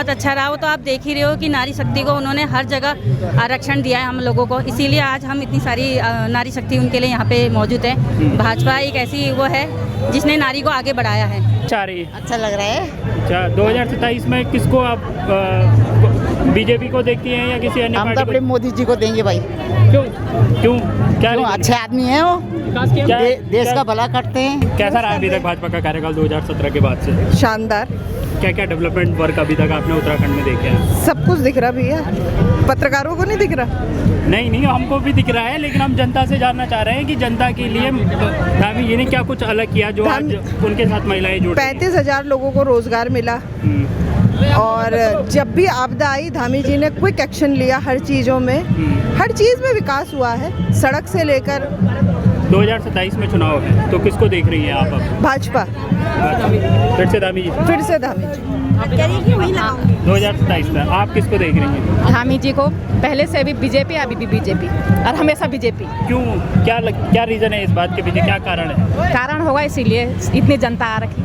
बहुत अच्छा रहा। वो तो आप देख ही रहे हो कि नारी शक्ति को उन्होंने हर जगह आरक्षण दिया है हम लोगों को, इसीलिए आज हम इतनी सारी नारी शक्ति उनके लिए यहाँ पे मौजूद है। भाजपा एक ऐसी वो है जिसने नारी को आगे बढ़ाया है। चाह रही है, अच्छा लग रहा है। अच्छा 2027 में किसको आप बीजेपी को देखती हैं या किसी अन्य हम तो पार्टी अपने मोदी जी को देंगे भाई। क्यों क्यों क्या क्यों, reason? अच्छे आदमी हैं वो, क्या- देश का भला करते हैं। कैसा रहा अभी तक भाजपा का कार्यकाल 2017 के बाद से? शानदार, क्या क्या डेवलपमेंट वर्क अभी तक आपने उत्तराखंड में देखे हैं? सब कुछ दिख रहा भैया, पत्रकारों को नहीं दिख रहा। नहीं हमको भी दिख रहा है, लेकिन हम जनता से जानना चाह रहे हैं कि जनता के लिए धामी जी ने क्या कुछ अलग किया जो आज उनके साथ महिलाएं जुड़ रही हैं? 35,000 लोगों को रोजगार मिला और जब भी आपदा आई धामी जी ने क्विक एक्शन लिया हर चीज़ों में, हर चीज़ में विकास हुआ है, सड़क से लेकर। 2027 में चुनाव है तो किसको देख रही हैं आप अब? भाजपा, फिर से धामी जी, फिर से धामी जी। 2027 में आप किसको देख रही हैं? धामी जी को पहले से भी बीजेपी, अभी भी बीजेपी और हमेशा बीजेपी। क्यों, क्या रीज़न है इस बात के पीछे, क्या कारण है? कारण होगा इसीलिए इतनी जनता आ रखी।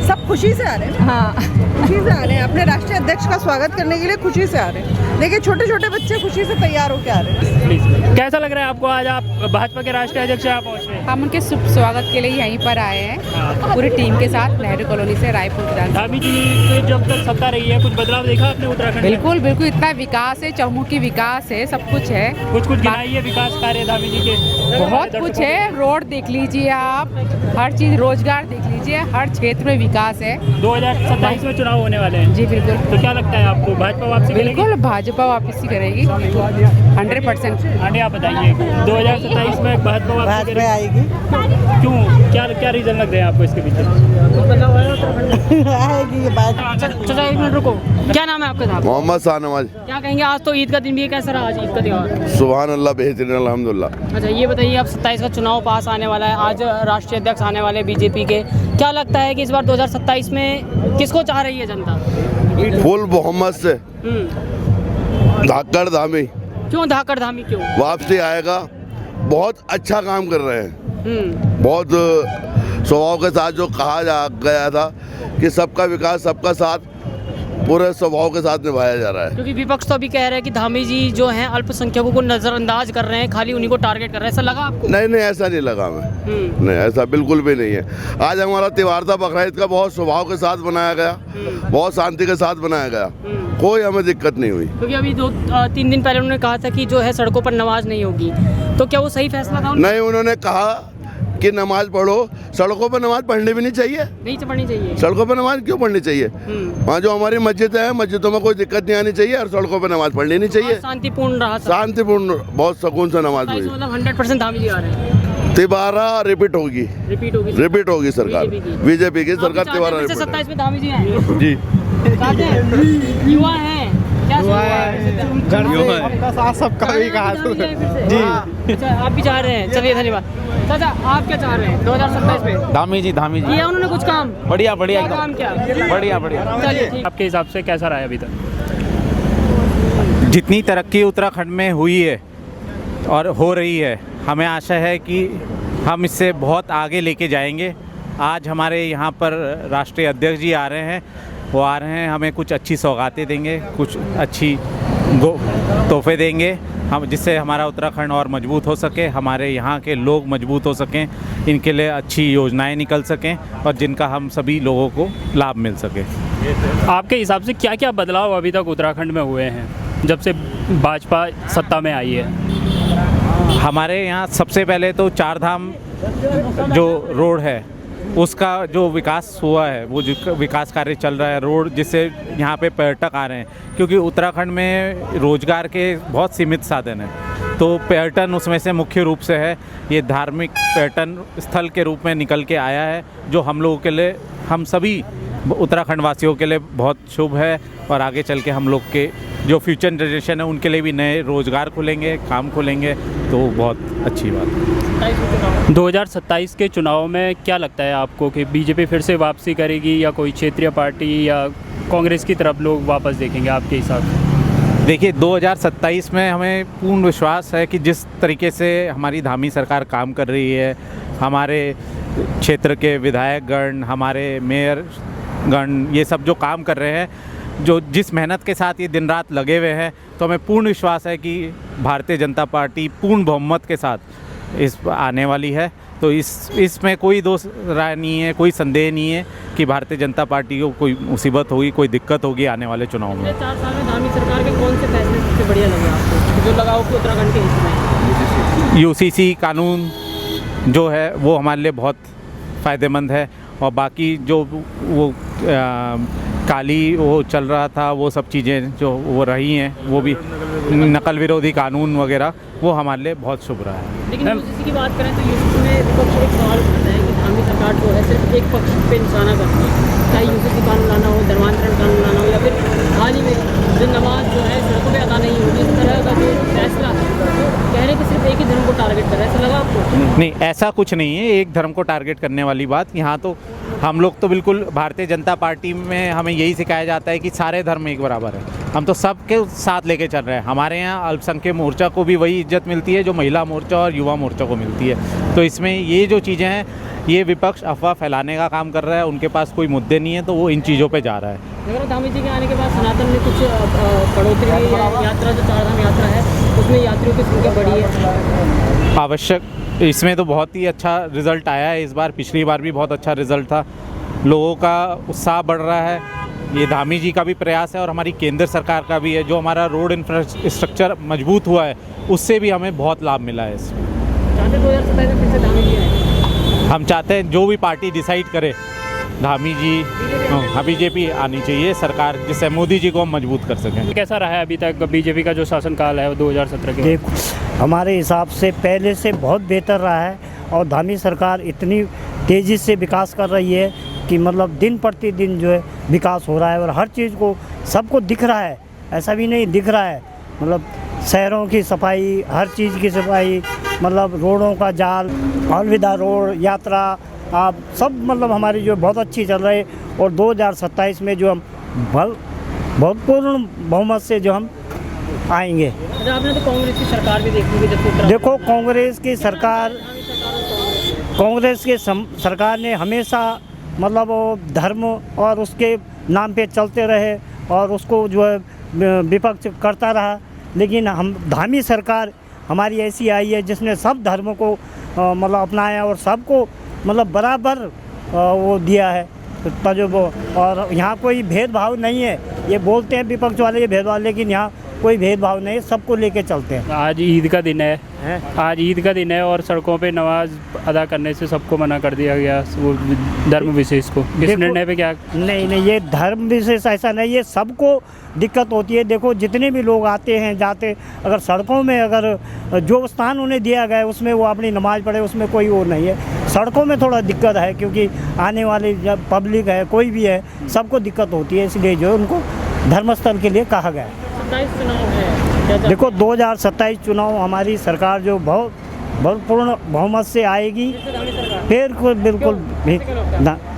सब खुशी से आ रहे हैं, हाँ खुशी से आ रहे हैं, अपने राष्ट्रीय अध्यक्ष का स्वागत करने के लिए खुशी से आ रहे हैं। देखिए छोटे छोटे बच्चे खुशी से तैयार होकर आ रहे हैं। प्लीज, कैसा लग रहा है आपको? आज आप भाजपा के राष्ट्रीय अध्यक्ष यहाँ पहुँचे हैं। हम उनके शुभ स्वागत के लिए यहीं पर आए हैं पूरी टीम के साथ, नेहरू कॉलोनी से रायपुर विधानसभा। धामी जी की जब तक सत्ता रही है कुछ बदलाव देखा आपने उत्तराखंड में? बिल्कुल बिल्कुल, इतना विकास है, चौमुखी विकास है, सब कुछ है। कुछ गिनाइए विकास कार्य धामी जी के। बहुत कुछ है, रोड देख लीजिए आप, हर चीज़, रोजगार देख लीजिए, हर क्षेत्र में विकास है। 2027 में चुनाव होने वाले हैं जी बिल्कुल। तो क्या लगता है आपको भाजपा वापसी करेगी? बिल्कुल भाजपा वापसी करेगी 100%। आने आप बताइए 2027 में भाजपा वापसी करेगी? आएगी। क्यों, क्या रीजन लग रहे हैं आपको इसके पीछे? आएगी ये बात। चाचा एक मिनट रुको, क्या नाम है आपका साहब? मोहम्मद शाहनवाज। क्या कहेंगे, आज तो ईद का दिन भी है, कैसा रहा आज ईद का त्यौहार? सुभान अल्लाह बेहतरीन अल्हम्दुलिल्लाह। अच्छा ये बताइए, अब 27 का चुनाव पास आने वाला है, आज राष्ट्रीय अध्यक्ष आने वाले बीजेपी के, क्या लगता है कि इस बार 2027 में किसको चाह रही है जनता? फुल मोहम्मद से धाकड़ धामी क्यों धाकड़ धामी क्यों? वापसी आएगा। बहुत अच्छा काम कर रहे हैं, बहुत स्वभाव के साथ जो कहा जा गया था कि सबका विकास सबका साथ, पूरे स्वभाव के साथ निभाया जा रहा है। क्योंकि विपक्ष तो अभी कह रहे हैं कि धामी जी जो हैं अल्पसंख्यकों को नजरअंदाज कर रहे हैं, खाली उन्हीं को टारगेट कर रहे हैं, ऐसा लगा आपको? नहीं ऐसा नहीं लगा मैं, नहीं ऐसा बिल्कुल भी नहीं है। आज हमारा त्योहार था बकरीद का, बहुत स्वभाव के साथ बनाया गया, बहुत शांति के साथ बनाया गया, कोई हमें दिक्कत नहीं हुई। क्योंकि अभी 2-3 दिन पहले उन्होंने कहा था कि जो है सड़कों पर नमाज नहीं होगी, तो क्या वो सही फैसला था? नहीं, उन्होंने कहा कि नमाज पढ़ो, सड़कों पर नमाज पढ़नी भी नहीं चाहिए। नहीं पढ़नी चाहिए। सड़कों पर नमाज क्यों पढ़नी चाहिए? वहाँ जो हमारी मस्जिद है, मस्जिदों में कोई दिक्कत नहीं आनी चाहिए और सड़कों पर नमाज पढ़नी नहीं चाहिए। शांतिपूर्ण रहा, शांतिपूर्ण, बहुत सुकून से नमाज हुई। मतलब 100% धामी जी आ रहे हैं। तिबारा रिपीट होगी सरकार, बीजेपी की सरकार तिबारा रिपीट। 27 में धामी जी हैं जी, युवा हैं, क्या सबका विकास जी। अच्छा आप भी चाह रहे हैं, चलिए धन्यवाद। चाचा आप क्या चाह रहे हैं 2027 में? धामी जी किया उन्होंने कुछ काम? बढ़िया क्या काम क्या? बढ़िया। चलिए ठीक। आपके हिसाब से कैसा रहा है अभी तक? जितनी तरक्की उत्तराखंड में हुई है और हो रही है, हमें आशा है कि हम इससे बहुत आगे लेके जाएंगे। आज हमारे यहाँ पर राष्ट्रीय अध्यक्ष जी आ रहे हैं, वो आ रहे हैं, हमें कुछ अच्छी सौगातें देंगे, कुछ अच्छी तोहफे देंगे, हम जिससे हमारा उत्तराखंड और मजबूत हो सके, हमारे यहाँ के लोग मजबूत हो सकें, इनके लिए अच्छी योजनाएं निकल सकें और जिनका हम सभी लोगों को लाभ मिल सके। आपके हिसाब से क्या क्या बदलाव अभी तक उत्तराखंड में हुए हैं जब से भाजपा सत्ता में आई है? हमारे यहाँ सबसे पहले तो चार धाम जो रोड है उसका जो विकास हुआ है, वो जो विकास कार्य चल रहा है, रोड जिससे यहाँ पे पर्यटक आ रहे हैं, क्योंकि उत्तराखंड में रोजगार के बहुत सीमित साधन हैं, तो पर्यटन उसमें से मुख्य रूप से है। ये धार्मिक पर्यटन स्थल के रूप में निकल के आया है, जो हम लोगों के लिए, हम सभी उत्तराखंड वासियों के लिए बहुत शुभ है और आगे चल के हम लोग के जो फ्यूचर जनरेशन है उनके लिए भी नए रोजगार खुलेंगे, काम खुलेंगे, तो बहुत अच्छी बात है। 2027 के चुनाव में क्या लगता है आपको कि बीजेपी फिर से वापसी करेगी या कोई क्षेत्रीय पार्टी या कांग्रेस की तरफ लोग वापस देखेंगे आपके हिसाब से? देखिए 2027 में हमें पूर्ण विश्वास है कि जिस तरीके से हमारी धामी सरकार काम कर रही है, हमारे क्षेत्र के विधायकगण, हमारे मेयरगण, ये सब जो काम कर रहे हैं, जो जिस मेहनत के साथ ये दिन रात लगे हुए हैं, तो हमें पूर्ण विश्वास है कि भारतीय जनता पार्टी पूर्ण बहुमत के साथ इस आने वाली है। तो इसमें कोई दोष राय नहीं है, कोई संदेह नहीं है कि भारतीय जनता पार्टी को कोई मुसीबत होगी, कोई दिक्कत होगी आने वाले चुनाव में। 4 साल में धामी सरकार के कौन से फैसले सबसे बढ़िया लगे आपको, जो लगा हो कि उत्तराखंड के हित में? यूसीसी कानून जो है वो हमारे लिए बहुत फ़ायदेमंद है, और बाकी जो वो काली वो चल रहा था, वो सब चीज़ें जो वो रही हैं, वो भी नकल विरोधी कानून वगैरह, वो हमारे लिए बहुत शुभ रहा है। लेकिन यूसीसी की बात करें तो यूसीसी में विपक्ष एक सवाल उठाता है कि धामी सरकार जो है सिर्फ एक पक्ष पे निशाना करती है, चाहे यूसीसी कानून लाना हो, धर्मांतरण कानून लाना हो, या फिर हाल ही में जो नमाज जो है सड़कों पे अदा नहीं होगी, इस तरह का जो फैसला कह रहे कि सिर्फ एक ही धर्म को टारगेट कर रहा है, ऐसा लगा आपको? नहीं, ऐसा कुछ नहीं है एक धर्म को टारगेट करने वाली बात। यहाँ तो हम लोग तो बिल्कुल भारतीय जनता पार्टी में हमें यही सिखाया जाता है कि सारे धर्म एक बराबर है, हम तो सबके साथ लेके चल रहे हैं। हमारे यहाँ अल्पसंख्यक मोर्चा को भी वही इज्जत मिलती है जो महिला मोर्चा और युवा मोर्चा को मिलती है। तो इसमें ये जो चीज़ें हैं, ये विपक्ष अफवाह फैलाने का काम कर रहा है, उनके पास कोई मुद्दे नहीं है, तो वो इन चीज़ों पे जा रहा है। अगर धामी जी के आने के बाद सनातन में कुछ बढ़ोतरी हुई है, यात्रा जो 4 धाम यात्रा है उसमें यात्रियों की संख्या बढ़ी है? आवश्यक, इसमें तो बहुत ही अच्छा रिज़ल्ट आया है इस बार, पिछली बार भी बहुत अच्छा रिज़ल्ट था, लोगों का उत्साह बढ़ रहा है। ये धामी जी का भी प्रयास है और हमारी केंद्र सरकार का भी है, जो हमारा रोड इंफ्रास्ट्रक्चर मजबूत हुआ है उससे भी हमें बहुत लाभ मिला है इसमें। चाहते 2027 में फिर से धामी जी आए? हम चाहते हैं जो भी पार्टी डिसाइड करे, धामी जी, हाँ, बीजेपी आनी चाहिए सरकार, जिससे मोदी जी को हम मजबूत कर सकें। कैसा रहा है अभी तक बीजेपी का जो शासनकाल है 2017 के? देखो, हमारे हिसाब से पहले से बहुत बेहतर रहा है, और धामी सरकार इतनी तेज़ी से विकास कर रही है कि मतलब दिन प्रतिदिन जो है विकास हो रहा है, और हर चीज़ को सबको दिख रहा है, ऐसा भी नहीं दिख रहा है, मतलब शहरों की सफाई, हर चीज़ की सफाई, मतलब रोडों का जाल, अलविदा रोड यात्रा, आप सब मतलब हमारी जो बहुत अच्छी चल रही है। और 2027 में जो हम बहुत पूर्ण बहुमत से जो हम आएंगे। अच्छा, आपने तो कांग्रेस की सरकार भी देखी है, देखो कांग्रेस की सरकार ने हमेशा मतलब वो धर्म और उसके नाम पे चलते रहे, और उसको जो है विपक्ष करता रहा। लेकिन हम धामी सरकार हमारी ऐसी आई है जिसने सब धर्मों को मतलब अपनाया, और सबको मतलब बराबर वो दिया है तजुर्बा, और यहाँ कोई भेदभाव नहीं है। ये बोलते हैं विपक्ष वाले ये भेदभाव, लेकिन यहाँ कोई भेदभाव नहीं है, सबको लेके चलते हैं। आज ईद का दिन है, आज ईद का दिन है, और सड़कों पे नमाज अदा करने से सबको मना कर दिया गया, वो धर्म विशेष को। इस निर्णय पे क्या? नहीं, ये धर्म विशेष ऐसा नहीं, ये सबको दिक्कत होती है। देखो जितने भी लोग आते हैं जाते, अगर सड़कों में अगर जो स्थान उन्हें दिया गया है उसमें वो अपनी नमाज़ पढ़े, उसमें कोई वो नहीं है। सड़कों में थोड़ा दिक्कत है, क्योंकि आने वाली जब पब्लिक है, कोई भी है, सबको दिक्कत होती है, इसलिए जो उनको धर्मस्थल के लिए कहा गया है। चुनाव है, देखो 2027 चुनाव हमारी सरकार जो बहुत पूर्ण बहुमत से आएगी, फिर बिल्कुल भी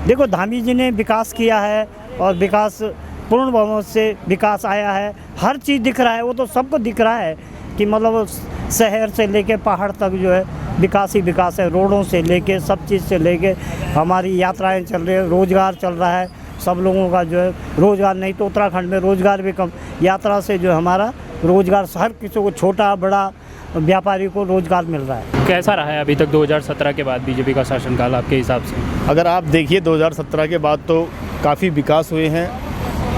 देखो धामी जी ने विकास किया है, और विकास पूर्ण बहुमत से विकास आया है, हर चीज़ दिख रहा है, वो तो सबको दिख रहा है कि मतलब शहर से लेके पहाड़ तक जो है विकास ही विकास है, रोडों से लेके सब चीज़ से लेके हमारी यात्राएं चल रही है, रोज़गार चल रहा है, सब लोगों का जो है रोज़गार, नहीं तो उत्तराखंड में रोज़गार भी कम, यात्रा से जो हमारा रोज़गार हर किसी को, छोटा बड़ा व्यापारी को रोज़गार मिल रहा है। कैसा रहा है अभी तक 2017 के बाद बीजेपी का शासनकाल आपके हिसाब से? अगर आप देखिए 2017 के बाद तो काफ़ी विकास हुए हैं,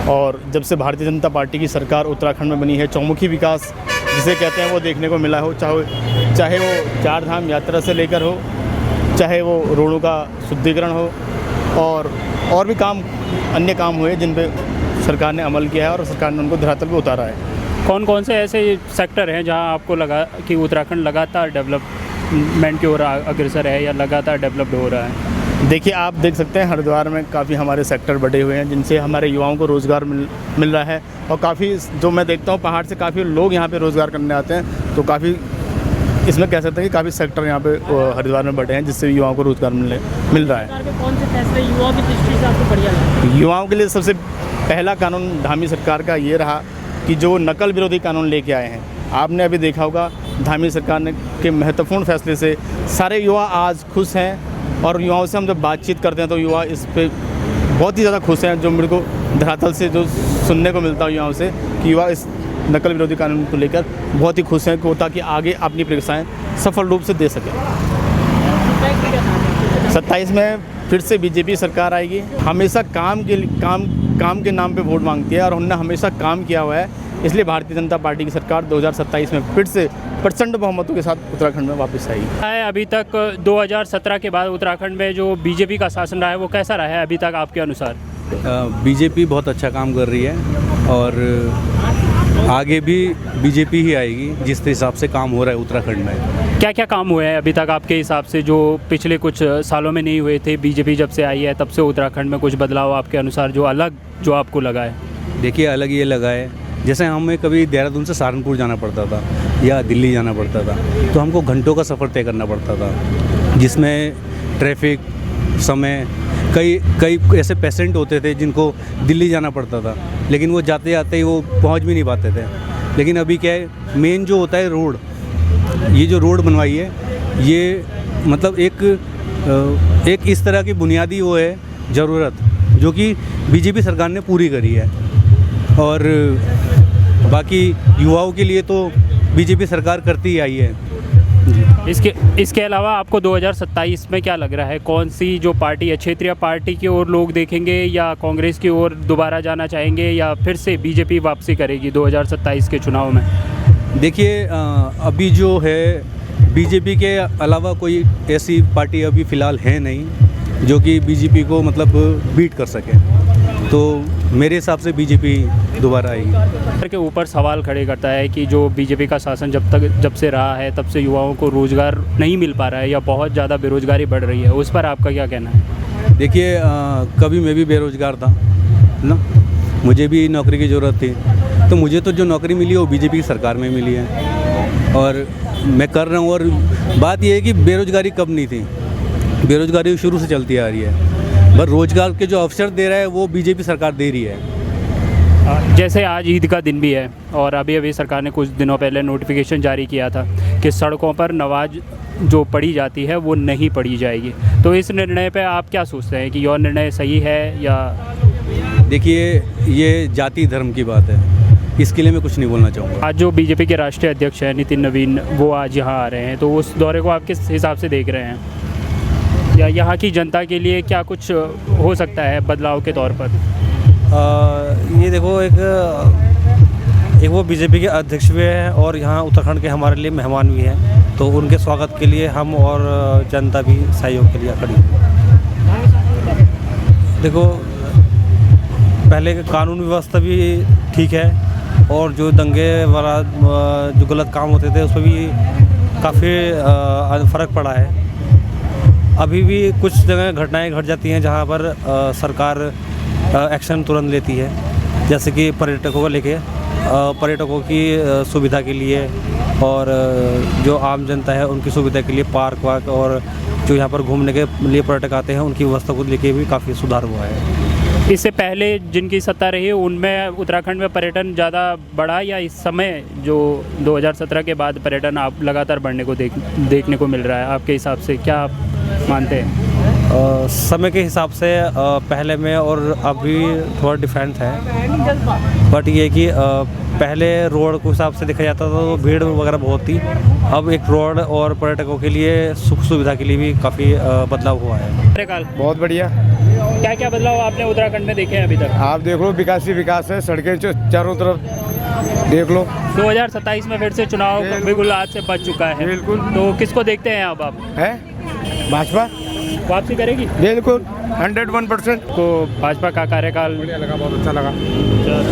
और जब से भारतीय जनता पार्टी की सरकार उत्तराखंड में बनी है, चौमुखी विकास जिसे कहते हैं वो देखने को मिला हो, चाहे वो 4 धाम यात्रा से लेकर हो, चाहे वो रोडों का शुद्धिकरण हो, और भी काम, अन्य काम हुए जिन पे सरकार ने अमल किया है और सरकार ने उनको धरातल पे उतारा है। कौन कौन से ऐसे सेक्टर हैं जहां आपको लगा कि उत्तराखंड लगातार डेवलपमेंट की ओर अग्रसर है, या लगातार डेवलप्ड हो रहा है? देखिए, आप देख सकते हैं हरिद्वार में काफ़ी हमारे सेक्टर बढ़े हुए हैं, जिनसे हमारे युवाओं को रोज़गार मिल रहा है, और काफ़ी जो मैं देखता हूँ पहाड़ से काफ़ी लोग यहाँ पे रोज़गार करने आते हैं, तो काफ़ी इसमें कह सकते हैं कि काफ़ी सेक्टर यहाँ पे हरिद्वार में बढ़े हैं, जिससे युवाओं को रोज़गार मिल रहा है। कौन से फैसले युवाओं की दृष्टि से आपको बढ़िया लगा? युवाओं के लिए सबसे पहला कानून धामी सरकार का ये रहा कि जो नकल विरोधी कानून लेके आए हैं। आपने अभी देखा होगा धामी सरकार ने के महत्वपूर्ण फैसले से सारे युवा आज खुश हैं, और युवाओं से हम जब बातचीत करते हैं तो युवा इस पर बहुत ही ज़्यादा खुश हैं, जो मेरे को धरातल से जो सुनने को मिलता है युवाओं से कि युवा इस नकल विरोधी कानून को लेकर बहुत ही खुश हैं कि ताकि आगे अपनी परीक्षाएं सफल रूप से दे सकें। 27 में फिर से बीजेपी सरकार आएगी। हमेशा काम के नाम पे वोट मांगती है और उन्होंने हमेशा काम किया हुआ है, इसलिए भारतीय जनता पार्टी की सरकार 2027 में फिर से प्रचंड बहुमतों के साथ उत्तराखंड में वापस आएगी। अभी तक 2017 के बाद उत्तराखंड में जो बीजेपी का शासन रहा है वो कैसा रहा है अभी तक आपके अनुसार? बीजेपी बहुत अच्छा काम कर रही है और आगे भी बीजेपी ही आएगी जिस हिसाब से काम हो रहा है उत्तराखंड में। क्या क्या काम हुए हैं अभी तक आपके हिसाब से जो पिछले कुछ सालों में नहीं हुए थे? बीजेपी जब से आई है तब से उत्तराखंड में कुछ बदलाव आपके अनुसार जो अलग जो आपको लगा है? देखिए, अलग ये लगा है, जैसे हमें कभी देहरादून से सहारनपुर जाना पड़ता था या दिल्ली जाना पड़ता था तो हमको घंटों का सफ़र तय करना पड़ता था, जिसमें ट्रैफिक, समय, कई ऐसे पेशेंट होते थे जिनको दिल्ली जाना पड़ता था, लेकिन वो जाते जाते ही वो पहुंच भी नहीं पाते थे। लेकिन अभी क्या है, मेन जो होता है रोड, ये जो रोड बनवाई है ये मतलब एक इस तरह की बुनियादी वो है ज़रूरत जो कि बीजेपी सरकार ने पूरी करी है। और बाकी युवाओं के लिए तो बीजेपी सरकार करती ही आई है। इसके अलावा आपको 2027 में क्या लग रहा है, कौन सी जो पार्टी है, क्षेत्रीय पार्टी की ओर लोग देखेंगे या कांग्रेस की ओर दोबारा जाना चाहेंगे या फिर से बीजेपी वापसी करेगी 2027 के चुनाव में? देखिए, अभी जो है बीजेपी के अलावा कोई ऐसी पार्टी अभी फ़िलहाल है नहीं जो कि बीजेपी को मतलब बीट कर सके, तो मेरे हिसाब से बीजेपी दोबारा आएगी। के ऊपर सवाल खड़े करता है कि जो बीजेपी का शासन जब से रहा है तब से युवाओं को रोज़गार नहीं मिल पा रहा है या बहुत ज़्यादा बेरोज़गारी बढ़ रही है, उस पर आपका क्या कहना है? देखिए, कभी मैं भी बेरोज़गार था ना, मुझे भी नौकरी की ज़रूरत थी, तो मुझे तो जो नौकरी मिली है वो बीजेपी की सरकार में मिली है और मैं कर रहा हूँ। और बात ये है कि बेरोज़गारी कब नहीं थी, बेरोज़गारी शुरू से चलती आ रही है, बस रोज़गार के जो अवसर दे रहा है वो बीजेपी सरकार दे रही है। जैसे आज ईद का दिन भी है और अभी सरकार ने कुछ दिनों पहले नोटिफिकेशन जारी किया था कि सड़कों पर नमाज जो पढ़ी जाती है वो नहीं पढ़ी जाएगी, तो इस निर्णय पे आप क्या सोचते हैं कि यह निर्णय सही है या? देखिए, ये जाति धर्म की बात है, इसके लिए मैं कुछ नहीं बोलना चाहूँगा। आज जो बीजेपी के राष्ट्रीय अध्यक्ष हैं नितिन नवीन, वो आज यहाँ आ रहे हैं, तो उस दौरे को आप किस हिसाब से देख रहे हैं या यहाँ की जनता के लिए क्या कुछ हो सकता है बदलाव के तौर पर? ये देखो, एक वो बीजेपी के अध्यक्ष भी हैं और यहाँ उत्तराखंड के हमारे लिए मेहमान भी हैं, तो उनके स्वागत के लिए हम और जनता भी सहयोग के लिए खड़ी है। देखो, पहले कानून व्यवस्था भी ठीक है और जो दंगे वाला जो गलत काम होते थे उस पर भी काफ़ी फ़र्क पड़ा है। अभी भी कुछ जगह घटनाएं घट जाती हैं जहाँ पर सरकार एक्शन तुरंत लेती है, जैसे कि पर्यटकों को लेके, पर्यटकों की सुविधा के लिए और जो आम जनता है उनकी सुविधा के लिए पार्क वार्क और जो यहाँ पर घूमने के लिए पर्यटक आते हैं उनकी व्यवस्था को लेके भी काफ़ी सुधार हुआ है। इससे पहले जिनकी सत्ता रही उनमें उत्तराखंड में पर्यटन ज़्यादा बढ़ा या इस समय जो 2017 के बाद पर्यटन आप लगातार बढ़ने को देखने को मिल रहा है, आपके हिसाब से क्या आप मानते हैं? समय के हिसाब से पहले में और अभी थोड़ा डिफरेंट है, बट ये कि पहले रोड के हिसाब से देखा जाता था तो भीड़ वगैरह बहुत थी, अब एक रोड और पर्यटकों के लिए सुख सुविधा के लिए भी काफ़ी बदलाव हुआ है। बहुत बढ़िया। क्या क्या बदलाव आपने उत्तराखंड में देखे हैं अभी तक? आप देख लो, विकास ही विकास है, सड़कें चारों तरफ देख लो। 2027 में फिर से चुनाव बिल्कुल आज से बच चुका है, बिल्कुल। तो किसको देखते हैं अब आप? है भाजपा वापसी करेगी? बिल्कुल 101%। तो भाजपा का कार्यकाल बढ़िया लगा, बहुत अच्छा लगा।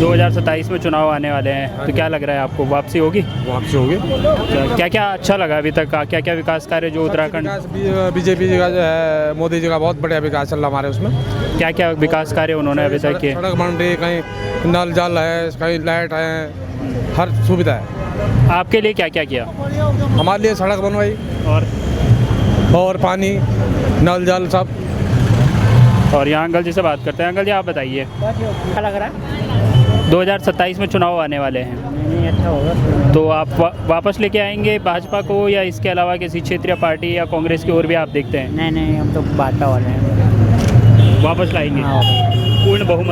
2027 में चुनाव आने वाले हैं, तो क्या लग रहा है आपको, वापसी होगी? वापसी होगी। क्या क्या अच्छा लगा अभी तक का, क्या क्या विकास कार्य जो उत्तराखंड? बीजेपी जी का जो है, मोदी जी का बहुत बढ़िया विकास चल रहा हमारे उसमें। क्या क्या विकास कार्य उन्होंने अभी तक किए? सड़क बन रही, कहीं नल जल है, कहीं लाइट है, हर सुविधा है। आपके लिए क्या क्या किया? हमारे लिए सड़क बनवाई और पानी, नल जल सब। और यहाँ अंकल जी से बात करते हैं। अंकल जी, आप बताइए क्या लग रहा है? 2027 में चुनाव आने वाले हैं, नहीं अच्छा होगा, तो आप वापस लेके आएंगे भाजपा को या इसके अलावा किसी क्षेत्रीय पार्टी या कांग्रेस की ओर भी आप देखते हैं? नहीं हम तो भाजपा वाले हैं, वापस लाएंगे पूर्ण बहुमत।